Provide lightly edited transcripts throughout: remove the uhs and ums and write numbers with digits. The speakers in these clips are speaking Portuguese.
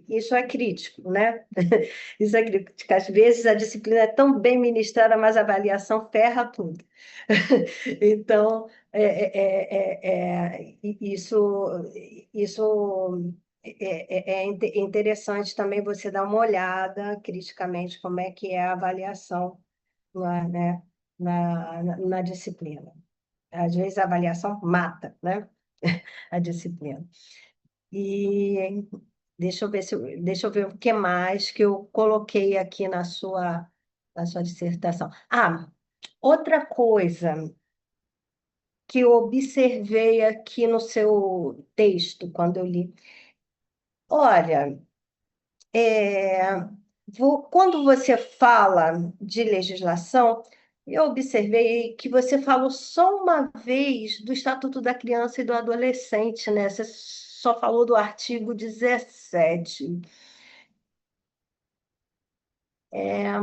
Isso é crítico, né? Isso é crítico. Às vezes a disciplina é tão bem ministrada, mas a avaliação ferra tudo. Então, isso é interessante também você dar uma olhada criticamente como é que é a avaliação né, na disciplina. Às vezes a avaliação mata, né, a disciplina. E deixa eu ver o que mais que eu coloquei aqui na sua dissertação. Ah, outra coisa que eu observei aqui no seu texto, quando eu li. Olha, é, quando você fala de legislação, eu observei que você falou só uma vez do Estatuto da Criança e do Adolescente, né? Você só falou do artigo 17. É,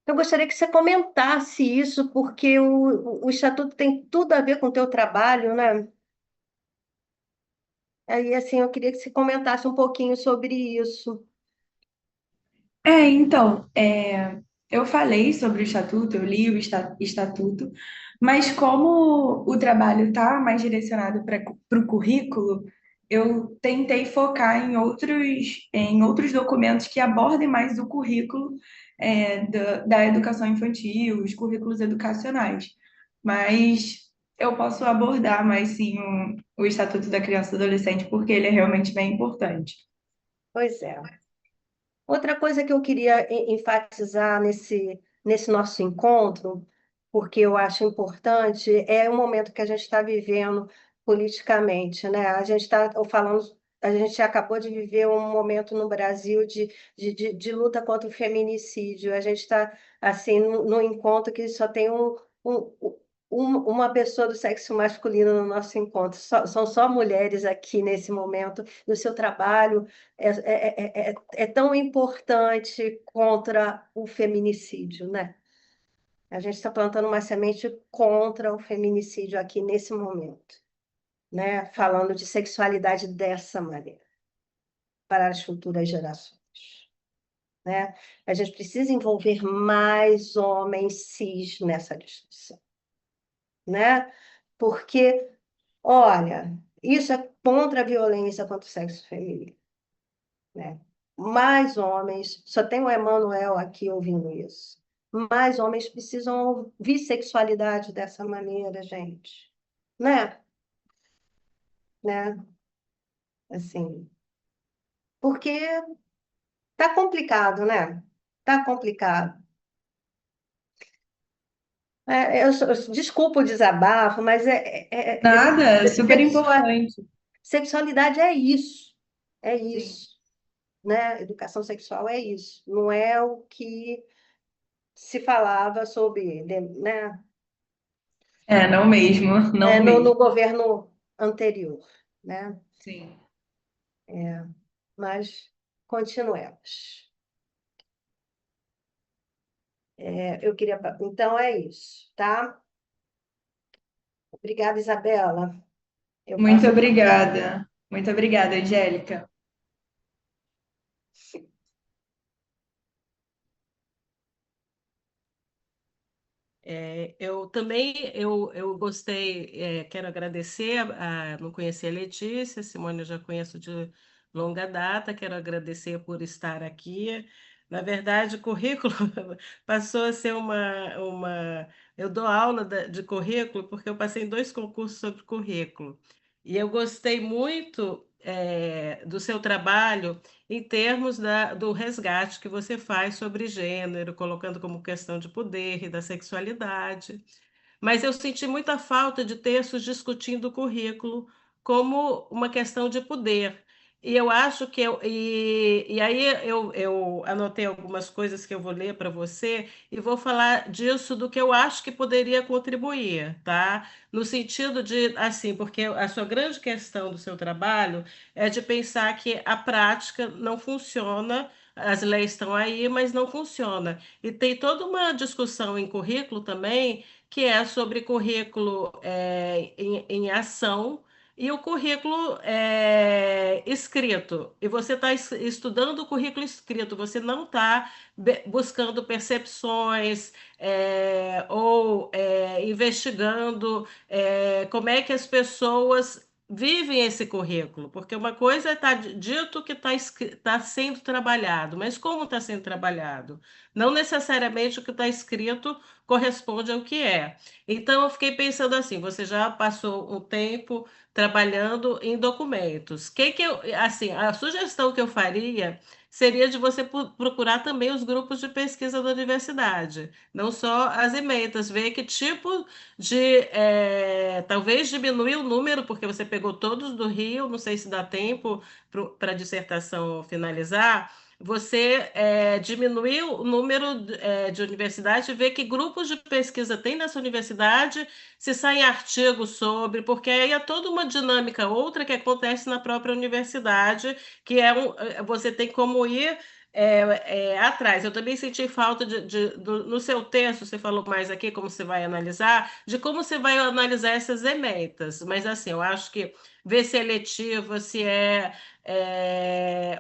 eu gostaria que você comentasse isso, porque o Estatuto tem tudo a ver com o teu trabalho, né? Aí, assim, eu queria que você comentasse um pouquinho sobre isso. Eu falei sobre o estatuto, eu li o estatuto, mas como o trabalho está mais direcionado para o currículo, eu tentei focar em outros documentos que abordem mais o currículo, da educação infantil, os currículos educacionais. Mas eu posso abordar mais sim o Estatuto da Criança e do Adolescente, porque ele é realmente bem importante. Pois é. Outra coisa que eu queria enfatizar nesse nosso encontro, porque eu acho importante, é o momento que a gente está vivendo politicamente, né? A gente está falando, a gente acabou de viver um momento no Brasil de luta contra o feminicídio. A gente está, assim, num encontro que só tem um, uma pessoa do sexo masculino no nosso encontro. São só mulheres aqui nesse momento, e o seu trabalho é tão importante contra o feminicídio, né? A gente está plantando uma semente contra o feminicídio aqui nesse momento, né? Falando de sexualidade dessa maneira, para as futuras gerações, né? A gente precisa envolver mais homens cis nessa discussão, né? Porque, olha, isso é contra a violência contra o sexo feminino, né? Mais homens, só tem o Emanuel aqui ouvindo isso. Mais homens precisam ouvir sexualidade dessa maneira, gente. Né? Né? Assim, porque tá complicado, né? Tá complicado. Desculpa o desabafo, mas Nada, é super importante. sexualidade é isso. É Sim. isso, né? Educação sexual é isso. Não é o que se falava sobre, né? Não mesmo, não No mesmo. governo anterior, né? Sim. Mas continuemos. Eu queria. Então é isso, tá? Obrigada, Isabela. Eu Muito passo para. obrigada. Muito obrigada, Angélica. Eu também eu gostei, quero agradecer, não conhecia a Letícia, Simone eu já conheço de longa data, quero agradecer por estar aqui. Na verdade, o currículo passou a ser eu dou aula de currículo porque eu passei em dois concursos sobre currículo. E eu gostei muito, do seu trabalho em termos do resgate que você faz sobre gênero, colocando como questão de poder e da sexualidade. Mas eu senti muita falta de textos discutindo o currículo como uma questão de poder. E eu acho que e aí eu anotei algumas coisas que eu vou ler para você e vou falar disso do que eu acho que poderia contribuir, tá? No sentido de, assim, porque a sua grande questão do seu trabalho é de pensar que a prática não funciona as leis estão aí, mas não funciona. E tem toda uma discussão em currículo também, que é sobre currículo em ação e o currículo escrito. E você está estudando o currículo escrito, você não está buscando percepções ou investigando como é que as pessoas vivem esse currículo, porque uma coisa está dito que está sendo trabalhado, mas como está sendo trabalhado? Não necessariamente o que está escrito corresponde ao que é. Então, eu fiquei pensando assim: você já passou um tempo trabalhando em documentos. Assim, a sugestão que eu faria seria de você procurar também os grupos de pesquisa da universidade, não só as ementas, ver que tipo talvez diminuir o número, porque você pegou todos do Rio, não sei se dá tempo para a dissertação finalizar. Você diminuir o número de universidades e ver que grupos de pesquisa tem nessa universidade, se saem artigos sobre, porque aí é toda uma dinâmica outra que acontece na própria universidade, que você tem como ir atrás. Eu também senti falta no seu texto, você falou mais aqui como você vai analisar, de como você vai analisar essas ementas. Mas assim, eu acho que ver se é letiva, se é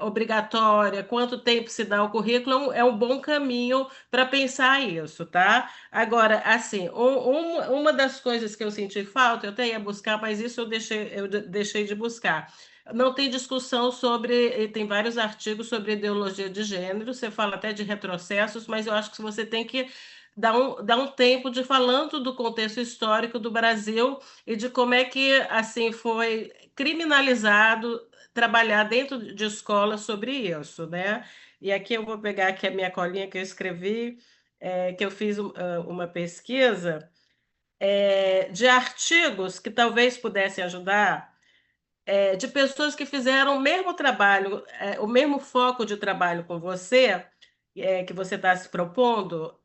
obrigatória, quanto tempo se dá o currículo, é um bom caminho para pensar isso, tá? Agora, assim, uma das coisas que eu senti falta, eu até ia buscar, mas isso eu deixei de buscar. Não tem discussão sobre, tem vários artigos sobre ideologia de gênero, você fala até de retrocessos, mas eu acho que você tem que dar um tempo de falando do contexto histórico do Brasil e de como é que assim foi criminalizado trabalhar dentro de escolas sobre isso, né? E aqui eu vou pegar aqui a minha colinha que eu escrevi, que eu fiz uma pesquisa de artigos que talvez pudessem ajudar de pessoas que fizeram o mesmo trabalho, o mesmo foco de trabalho com você, que você está se propondo,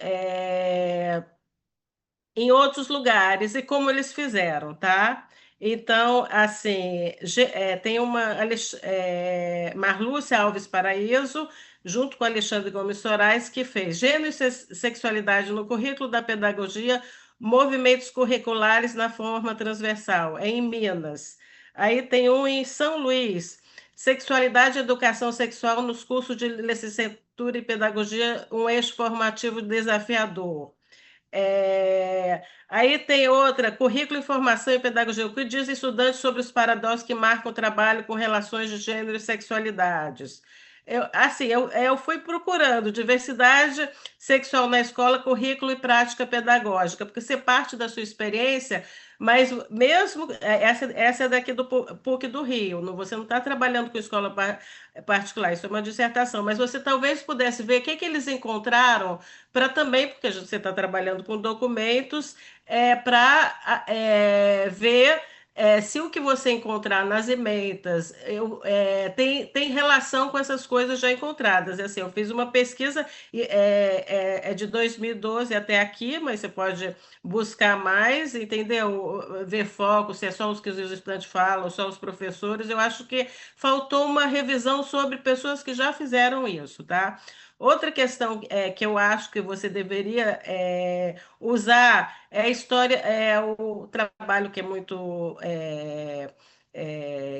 em outros lugares e como eles fizeram, tá? Então, assim, tem uma Marlúcia Alves Paraíso, junto com Alexandre Gomes Soares, que fez Gênero e Sexualidade no Currículo da Pedagogia, Movimentos Curriculares na Forma Transversal, em Minas. Aí tem um em São Luís, Sexualidade e Educação Sexual nos cursos de licenciatura e pedagogia, um eixo formativo desafiador. Aí tem outra, currículo, informação e pedagogia. O que diz estudante sobre os paradoxos que marcam o trabalho com relações de gênero e sexualidades? Eu fui procurando diversidade sexual na escola, currículo e prática pedagógica, porque você parte da sua experiência, mas mesmo essa é daqui do PUC do Rio, você não está trabalhando com escola particular, isso é uma dissertação, mas você talvez pudesse ver o que que eles encontraram para também, porque você está trabalhando com documentos, para ver se o que você encontrar nas ementas tem relação com essas coisas já encontradas. Assim, eu fiz uma pesquisa de 2012 até aqui, mas você pode buscar mais, entendeu? Ver foco, se é só os que os estudantes falam, só os professores. Eu acho que faltou uma revisão sobre pessoas que já fizeram isso, tá? Outra questão que eu acho que você deveria usar é a história, o trabalho que é muito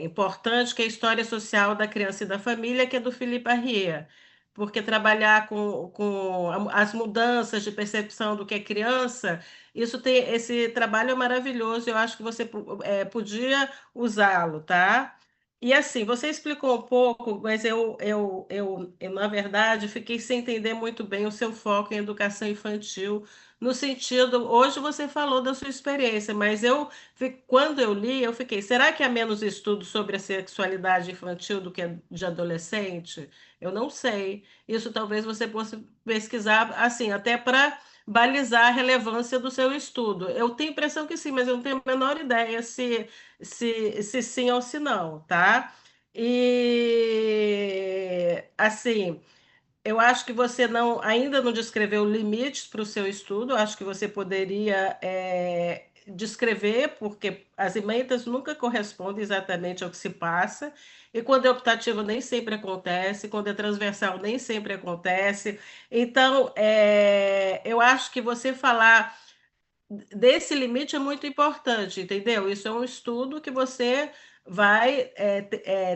importante, que é a história social da criança e da família, que é do Philippe Arrier. Porque trabalhar com as mudanças de percepção do que é criança, esse trabalho é maravilhoso. Eu acho que você podia usá-lo, tá? E assim, você explicou um pouco, mas na verdade, fiquei sem entender muito bem o seu foco em educação infantil, no sentido, hoje você falou da sua experiência, mas quando eu li, eu fiquei, será que há menos estudo sobre a sexualidade infantil do que a de adolescente? Eu não sei. Isso talvez você possa pesquisar, assim, até para balizar a relevância do seu estudo. Eu tenho a impressão que sim, mas eu não tenho a menor ideia se sim ou se não, tá? E assim, eu acho que você ainda não descreveu limites para o seu estudo. Eu acho que você poderia descrever, porque as emendas nunca correspondem exatamente ao que se passa, e quando é optativo nem sempre acontece, quando é transversal nem sempre acontece. Então, eu acho que você falar desse limite é muito importante, entendeu? Isso é um estudo que você vai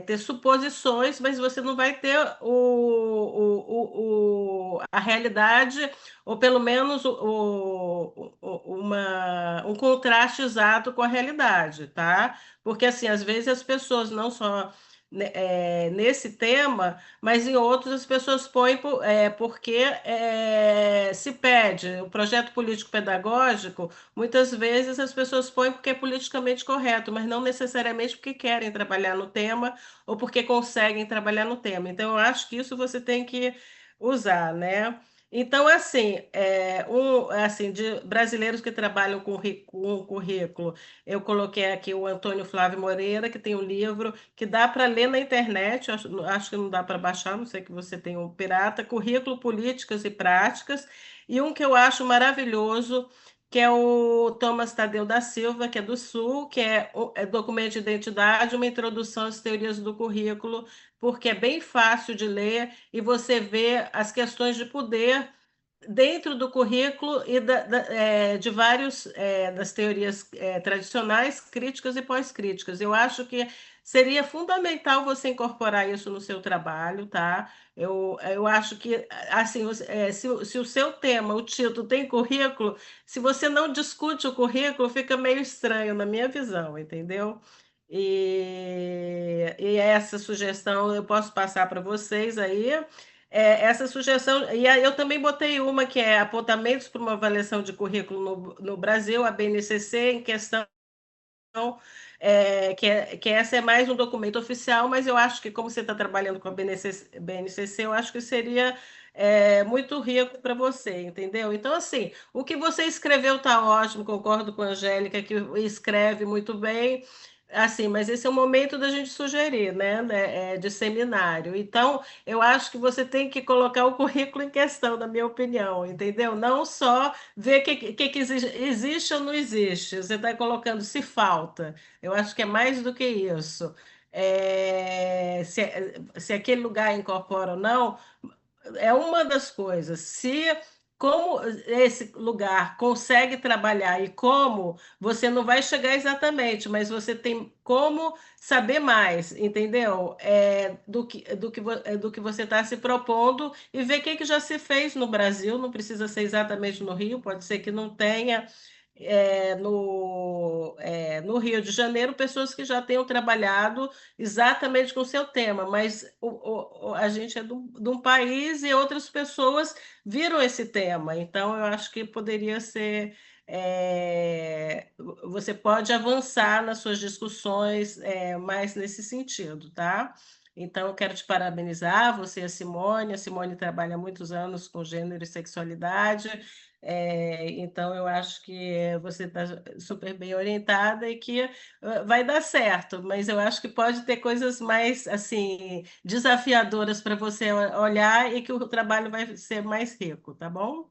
ter suposições, mas você não vai ter a realidade, ou pelo menos um contraste exato com a realidade, tá? Porque, assim, às vezes as pessoas não só nesse tema, mas em outros as pessoas põem porque se pede o projeto político-pedagógico. Muitas vezes as pessoas põem porque é politicamente correto, mas não necessariamente porque querem trabalhar no tema ou porque conseguem trabalhar no tema. Então, eu acho que isso você tem que usar, né? Então, assim, assim, de brasileiros que trabalham com currículo, eu coloquei aqui o Antônio Flávio Moreira, que tem um livro que dá para ler na internet, acho que não dá para baixar, não sei que você tem um pirata, Currículo, Políticas e Práticas, e um que eu acho maravilhoso, que é o Thomas Tadeu da Silva, que é do Sul, que é documento de identidade, uma introdução às teorias do currículo, porque é bem fácil de ler e você vê as questões de poder dentro do currículo e de vários das teorias tradicionais, críticas e pós-críticas. Eu acho que seria fundamental você incorporar isso no seu trabalho, tá? Eu acho que, assim, se o seu tema, o título, tem currículo, se você não discute o currículo, fica meio estranho, na minha visão, entendeu? E essa sugestão eu posso passar para vocês aí. Essa sugestão, e aí eu também botei uma que é apontamentos para uma avaliação de currículo no Brasil, a BNCC, em questão, que essa é mais um documento oficial, mas eu acho que, como você está trabalhando com a BNCC, eu acho que seria muito rico para você, entendeu? Então, assim, o que você escreveu está ótimo, concordo com a Angélica, que escreve muito bem. Assim, mas esse é o momento da gente sugerir, né, de seminário. Então, eu acho que você tem que colocar o currículo em questão, na minha opinião, entendeu? Não só ver o que existe ou não existe. Você está colocando se falta. Eu acho que é mais do que isso. Se aquele lugar incorpora ou não, é uma das coisas. Se como esse lugar consegue trabalhar e como você não vai chegar exatamente, mas você tem como saber mais, entendeu? Do que você está se propondo e ver o que já se fez no Brasil. Não precisa ser exatamente no Rio, pode ser que não tenha no Rio de Janeiro pessoas que já tenham trabalhado exatamente com o seu tema, mas a gente é de um país e outras pessoas viram esse tema, então eu acho que poderia ser. Você pode avançar nas suas discussões mais nesse sentido, tá? Então, eu quero te parabenizar, você e a Simone. A Simone trabalha há muitos anos com gênero e sexualidade, então eu acho que você está super bem orientada e que vai dar certo, mas eu acho que pode ter coisas mais assim desafiadoras para você olhar e que o trabalho vai ser mais rico, tá bom?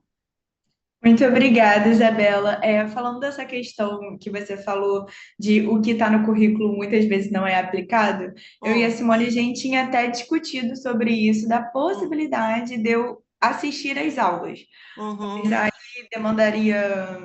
Muito obrigada, Isabela. Falando dessa questão que você falou de o que está no currículo muitas vezes não é aplicado, eu e a Hum, Simone, a gente tinha até discutido sobre isso, da hum, possibilidade de eu assistir às aulas. Mas uhum, aí demandaria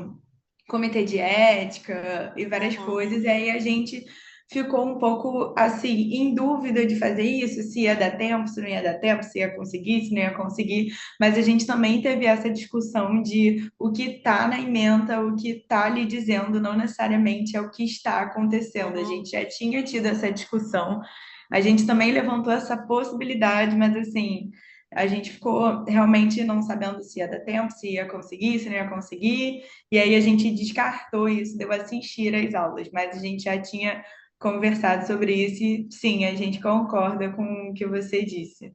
comitê de ética e várias uhum, coisas, e aí a gente ficou um pouco assim, em dúvida de fazer isso, se ia dar tempo, se não ia dar tempo, se ia conseguir, se não ia conseguir, mas a gente também teve essa discussão de o que está na ementa, o que está ali dizendo, não necessariamente é o que está acontecendo. A uhum. gente já tinha tido essa discussão, a gente também levantou essa possibilidade, mas assim. A gente ficou realmente não sabendo se ia dar tempo, se ia conseguir, se não ia conseguir. E aí a gente descartou isso, deu assistir às aulas, mas a gente já tinha conversado sobre isso e sim, a gente concorda com o que você disse.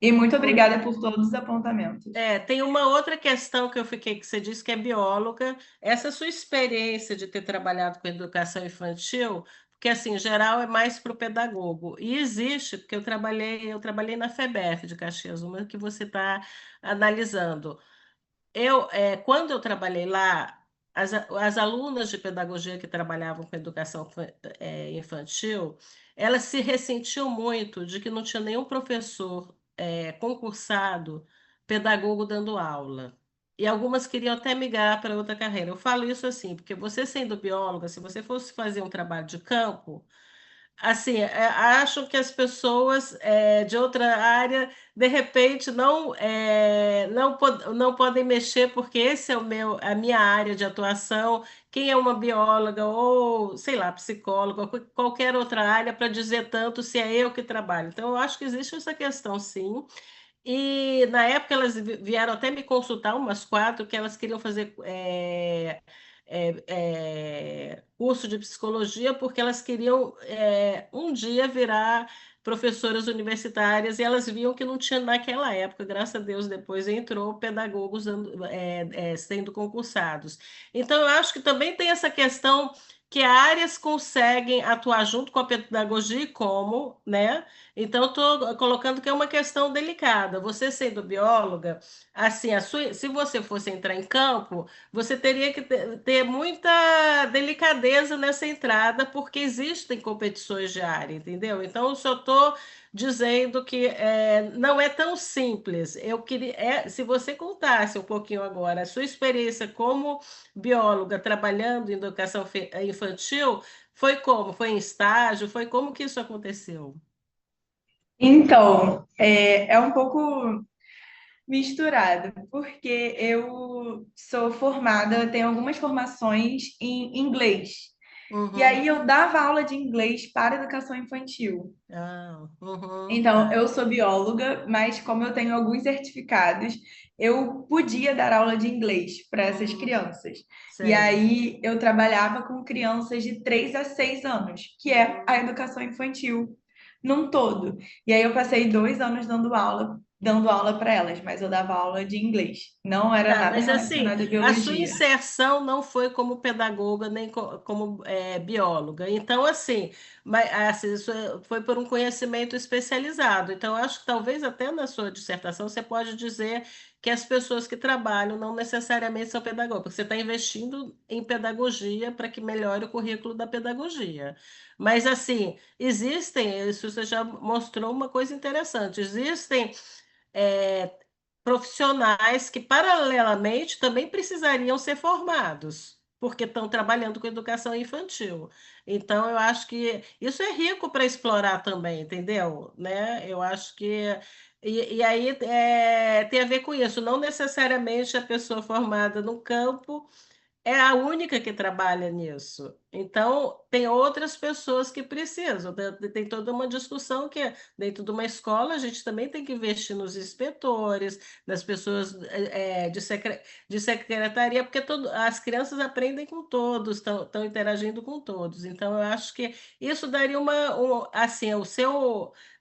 E muito obrigada por todos os apontamentos. Tem uma outra questão que eu fiquei, que você disse que é bióloga, essa sua experiência de ter trabalhado com educação infantil, porque assim, em geral é mais para o pedagogo. E existe, porque eu trabalhei na FEBEF de Caxias, uma que você está analisando. Quando eu trabalhei lá, as alunas de pedagogia que trabalhavam com educação infantil, elas se ressentiam muito de que não tinha nenhum professor concursado pedagogo dando aula. E algumas queriam até migrar para outra carreira. Eu falo isso assim, porque você sendo bióloga, se você fosse fazer um trabalho de campo, assim, acho que as pessoas de outra área, de repente, não podem mexer, porque esse é a minha área de atuação. Quem é uma bióloga ou, sei lá, psicóloga, ou qualquer outra área para dizer tanto se é eu que trabalho. Então, eu acho que existe essa questão, sim. E na época elas vieram até me consultar, umas quatro, que elas queriam fazer curso de psicologia, porque elas queriam um dia virar professoras universitárias, e elas viam que não tinha naquela época, graças a Deus, depois entrou pedagogos sendo concursados. Então, eu acho que também tem essa questão que áreas conseguem atuar junto com a pedagogia e como, né? Então, estou colocando que é uma questão delicada. Você sendo bióloga, assim, se você fosse entrar em campo, você teria que ter muita delicadeza nessa entrada, porque existem competições de área, entendeu? Então, eu só estou dizendo que não é tão simples. Eu queria, se você contasse um pouquinho agora a sua experiência como bióloga trabalhando em educação infantil, foi como? Foi em estágio? Foi como que isso aconteceu? Então, é um pouco misturado, porque eu sou formada, eu tenho algumas formações em inglês. E Uhum. aí eu dava aula de inglês para educação infantil. Ah, uhum. Então, Ah, eu sou bióloga, mas como eu tenho alguns certificados, eu podia dar aula de inglês para essas uhum. crianças. E Sei. aí eu trabalhava com crianças de 3 a 6 anos, que é a Uhum. educação infantil num todo. E aí eu passei 2 anos dando aula para elas, mas eu dava aula de inglês. Não era Tá, nada mas assim, relacionado à a sua biologia. inserção não foi como pedagoga nem como bióloga. Então, assim, mas, assim, isso foi por um conhecimento especializado. Então, eu acho que talvez até na sua dissertação você pode dizer que as pessoas que trabalham não necessariamente são pedagogas, porque você está investindo em pedagogia para que melhore o currículo da pedagogia. Mas, assim, existem, isso você já mostrou uma coisa interessante, existem. é, Profissionais que, paralelamente, também precisariam ser formados, porque estão trabalhando com educação infantil. Então, eu acho que isso é rico para explorar também, entendeu? Né? Eu acho que. E aí tem a ver com isso, não necessariamente a pessoa formada no campo é a única que trabalha nisso. Então, tem outras pessoas que precisam. Tem toda uma discussão que, dentro de uma escola, a gente também tem que investir nos inspetores, nas pessoas de secretaria, porque as crianças aprendem com todos, estão interagindo com todos. Então, eu acho que isso daria assim,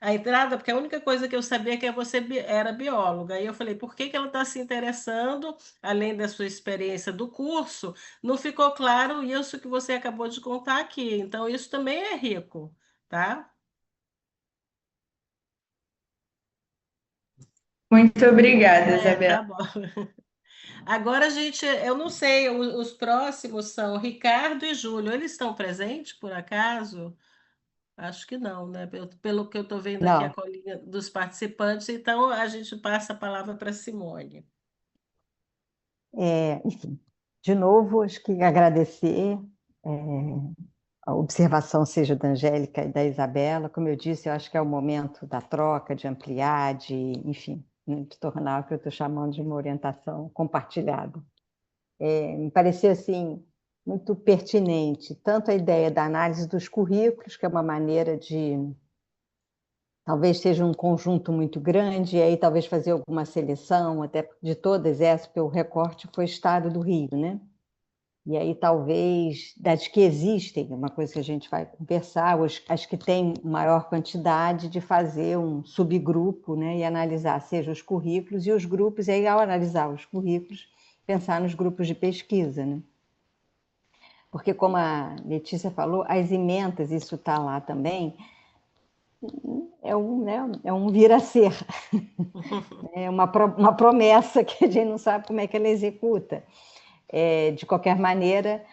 a entrada, porque a única coisa que eu sabia é que você era bióloga. Aí eu falei, por que que ela está se interessando, além da sua experiência do curso? Não ficou claro isso que você acabou de contar aqui. Então, isso também é rico, tá? Muito obrigada, Tá Isabela. bom. Agora, gente, eu não sei, os próximos são Ricardo e Júlio. Eles estão presentes, por acaso? Acho que não, né? Pelo que eu estou vendo aqui, a Não, colinha dos participantes. Então, a gente passa a palavra para Simone. enfim, de novo, acho que agradecer a observação seja da Angélica e da Isabela. Como eu disse, eu acho que é o momento da troca, de ampliar, enfim, né, de tornar o que eu estou chamando de uma orientação compartilhada. Me pareceu, assim, muito pertinente, tanto a ideia da análise dos currículos, que é uma maneira de talvez seja um conjunto muito grande, e aí talvez fazer alguma seleção, até de todas essas, porque o recorte foi Estado do Rio, né? E aí talvez das que existem, uma coisa que a gente vai conversar, as que têm maior quantidade, de fazer um subgrupo, né? E analisar, seja os currículos e os grupos, e aí ao analisar os currículos, pensar nos grupos de pesquisa, né? Porque como a Letícia falou, as ementas, isso está lá também, né, é um vir a ser, é uma promessa que a gente não sabe como é que ela executa. De qualquer maneira,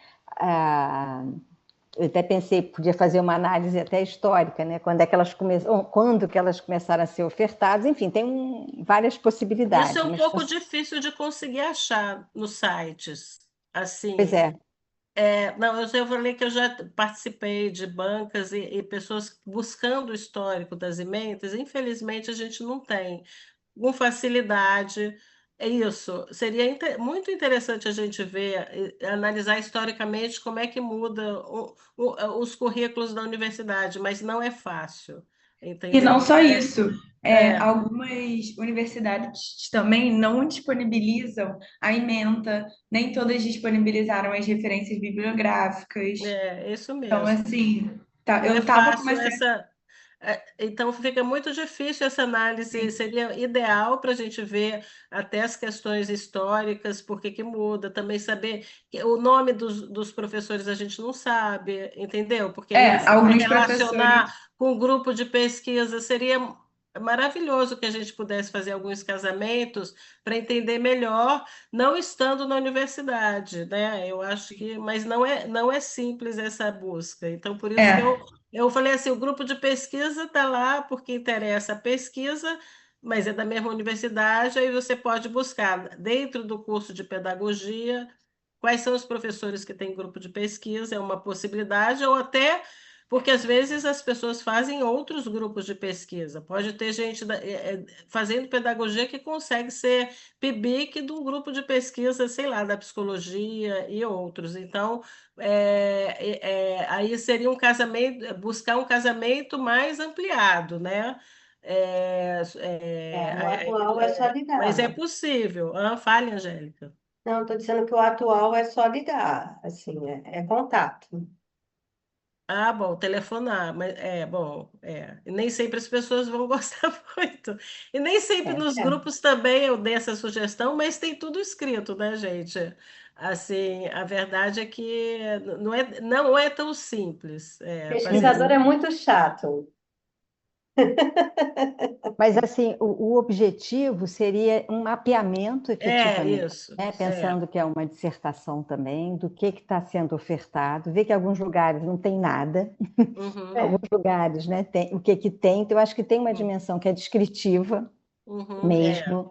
eu até pensei, podia fazer uma análise até histórica, né? Quando que elas começaram a ser ofertadas, enfim, tem várias Isso possibilidades. é um Mas, pouco difícil de conseguir achar nos sites. pois Assim, é, não, eu falei que eu já participei de bancas e pessoas buscando o histórico das emendas, infelizmente a gente não tem com facilidade. É isso. Seria muito interessante a gente ver, analisar historicamente como é que muda os currículos da universidade, mas não é fácil, E não entendeu? só isso, É, algumas universidades também não disponibilizam a ementa, nem todas disponibilizaram as referências bibliográficas. é isso Então, mesmo. assim, Não eu é estava com fácil uma essa. Então, fica muito difícil essa análise. certeza. Seria ideal para a gente ver até as questões históricas, por que que muda, também saber que o nome dos professores a gente não sabe, entendeu? Porque aí você vai Alguns professores. relacionar com um grupo de pesquisa. Seria maravilhoso que a gente pudesse fazer alguns casamentos para entender melhor, não estando na universidade, né? Eu acho que, mas não é simples essa busca. Então, por isso que É, eu falei assim, o grupo de pesquisa está lá porque interessa a pesquisa, mas é da mesma universidade, aí você pode buscar dentro do curso de pedagogia quais são os professores que têm grupo de pesquisa, é uma possibilidade, ou até porque às vezes as pessoas fazem outros grupos de pesquisa. Pode ter gente fazendo pedagogia que consegue ser PIBIC de um grupo de pesquisa, sei lá, da psicologia e outros. Então, aí seria um casamento, buscar um casamento mais ampliado, né? No atual é só Mas é ligar. possível. Fale, Angélica. Não, estou dizendo que o atual é só ligar, assim, é contato. Bom, telefonar, mas bom, E nem sempre as pessoas vão gostar muito. E nem sempre nos É. grupos também eu dei essa sugestão, mas tem tudo escrito, né, gente? Assim, a verdade é que não é tão simples fazer Pesquisador essa. é muito chato. mas assim, o objetivo seria um mapeamento efetivamente, Isso. né? Pensando que é uma dissertação também, do que está sendo ofertado, ver que alguns lugares não tem nada, Uhum, alguns lugares, né, tem o que que tem, então eu acho que tem uma dimensão que é descritiva uhum, mesmo,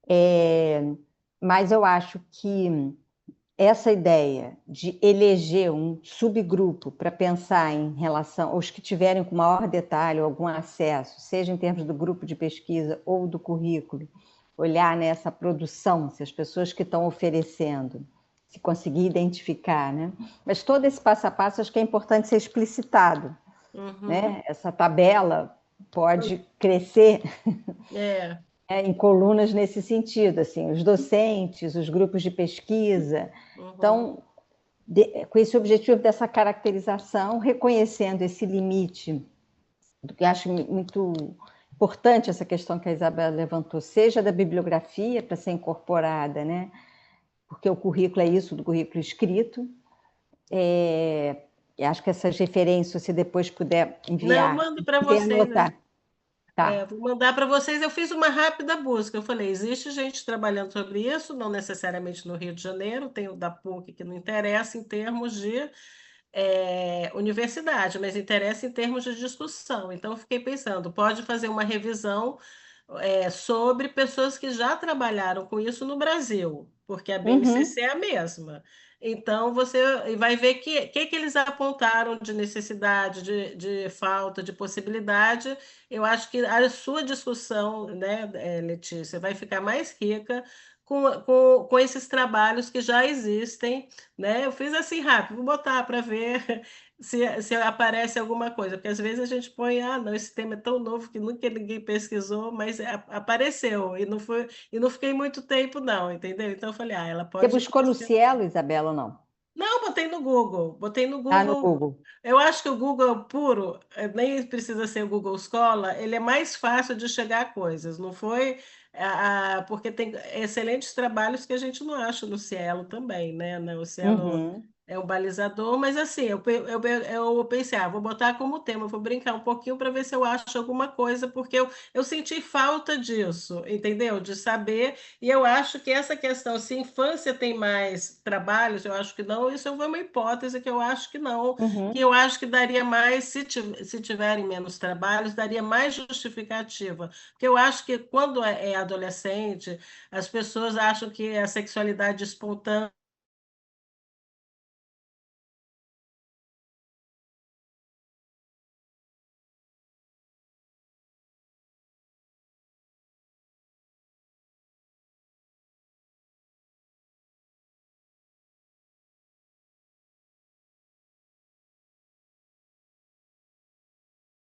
é, mas eu acho que essa ideia de eleger um subgrupo para pensar em relação aos que tiverem com maior detalhe ou algum acesso, seja em termos do grupo de pesquisa ou do currículo, olhar nessa produção, se as pessoas que estão oferecendo, se conseguir identificar, né? Mas todo esse passo a passo acho que é importante ser explicitado, uhum, né? Essa tabela pode crescer é, em colunas nesse sentido, assim, os docentes, os grupos de pesquisa. uhum, Então, com esse objetivo dessa caracterização, reconhecendo esse limite, que acho muito importante essa questão que a Isabela levantou, seja da bibliografia para ser incorporada, né? Porque o currículo é isso, do currículo escrito. Acho que essas referências, se você depois puder não, enviar, mando para e vocês. anotar, tá? Vou mandar para vocês. Eu fiz uma rápida busca. Eu falei, existe gente trabalhando sobre isso, não necessariamente no Rio de Janeiro, tem o da PUC que não interessa em termos de universidade, mas interessa em termos de discussão. Então, eu fiquei pensando, pode fazer uma revisão sobre pessoas que já trabalharam com isso no Brasil, porque a Uhum. BNCC é a mesma. Então, você vai ver que eles apontaram de necessidade, de falta, de possibilidade. Eu acho que a sua discussão, né, Letícia, vai ficar mais rica com esses trabalhos que já existem, né? Eu fiz assim rápido, vou botar para ver se aparece alguma coisa, porque às vezes a gente põe, não, esse tema é tão novo que nunca ninguém pesquisou, mas apareceu e não fiquei muito tempo não, entendeu? Então eu falei, ela Você pode buscou no pesquisar. Cielo, Isabela, ou não? Não, botei no Google, botei no Ah, no Google. Google. Eu acho que o Google puro, nem precisa ser o Google Scholar, ele é mais fácil de chegar a coisas, não foi? Porque tem excelentes trabalhos que a gente não acha no Cielo também, né? O Cielo Uhum. é um balizador, mas assim, eu pensei, vou botar como tema, vou brincar um pouquinho para ver se eu acho alguma coisa, porque eu senti falta disso, entendeu? De saber, e eu acho que essa questão, se infância tem mais trabalhos, eu acho que não, isso foi uma hipótese que eu acho que não, que Uhum. eu acho que daria mais, se tiverem menos trabalhos, daria mais justificativa, porque eu acho que quando é adolescente, as pessoas acham que a sexualidade espontânea